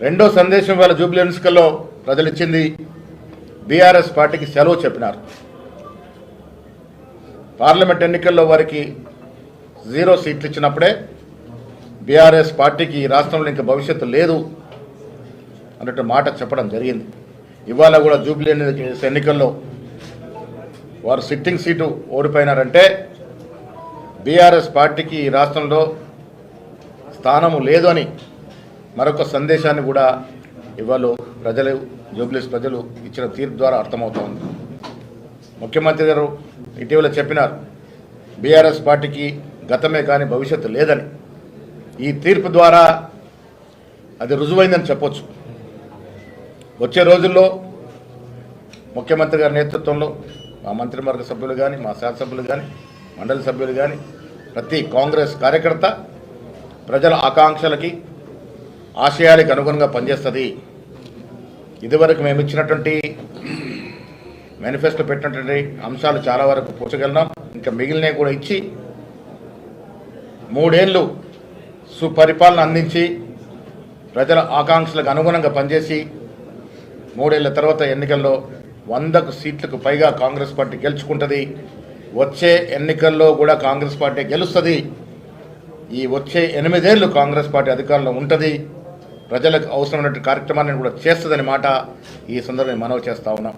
రెండో సందేశం వాళ్ళ జూబ్లీ ఎన్నికల్లో ప్రజలు ఇచ్చింది, బీఆర్ఎస్ పార్టీకి సెలవు చెప్పినారు. పార్లమెంట్ ఎన్నికల్లో వారికి 0 సీట్లు ఇచ్చినప్పుడే బీఆర్ఎస్ పార్టీకి ఈ రాష్ట్రంలో ఇంకా భవిష్యత్తు లేదు అన్నట్టు మాట చెప్పడం జరిగింది. ఇవాళ కూడా జూబ్లీ ఎన్నికల్లో వారు సిట్టింగ్ సీటు ఓడిపోయినారంటే బీఆర్ఎస్ పార్టీకి ఈ రాష్ట్రంలో స్థానము లేదు అని మరొక సందేశాన్ని కూడా ఇవాళ ప్రజలు, జూబ్లీస్ ప్రజలు ఇచ్చిన తీర్పు ద్వారా అర్థమవుతోంది. ముఖ్యమంత్రి గారు ఇటీవల చెప్పినారు, బీఆర్ఎస్ పార్టీకి గతమే కానీ భవిష్యత్తు లేదని. ఈ తీర్పు ద్వారా అది రుజువైందని చెప్పొచ్చు. వచ్చే రోజుల్లో ముఖ్యమంత్రి గారి నేతృత్వంలో మా మంత్రివర్గ సభ్యులు కానీ, మా శాసనసభ్యులు కానీ, మండలి సభ్యులు కానీ, ప్రతి కాంగ్రెస్ కార్యకర్త ప్రజల ఆకాంక్షలకి, ఆశయాలకు అనుగుణంగా పనిచేస్తుంది. ఇదివరకు మేము ఇచ్చినటువంటి మేనిఫెస్టో పెట్టినటువంటి అంశాలు చాలా వరకు పూర్చగలిగినాం. ఇంకా మిగిలినవి కూడా ఇచ్చి 3 ఏళ్ళు సుపరిపాలన అందించి ప్రజల ఆకాంక్షలకు అనుగుణంగా పనిచేసి 3 ఏళ్ల తర్వాత ఎన్నికల్లో 100 సీట్లకు పైగా కాంగ్రెస్ పార్టీ గెలుచుకుంటుంది. వచ్చే ఎన్నికల్లో కూడా కాంగ్రెస్ పార్టీ గెలుస్తుంది. ఈ వచ్చే 8 ఏళ్ళు కాంగ్రెస్ పార్టీ అధికారంలో ఉంటుంది. ప్రజలకు అవసరమైనటువంటి కార్యక్రమాన్ని కూడా చేస్తుందని మాట ఈ సందర్భంగా మనవి చేస్తా ఉన్నాం.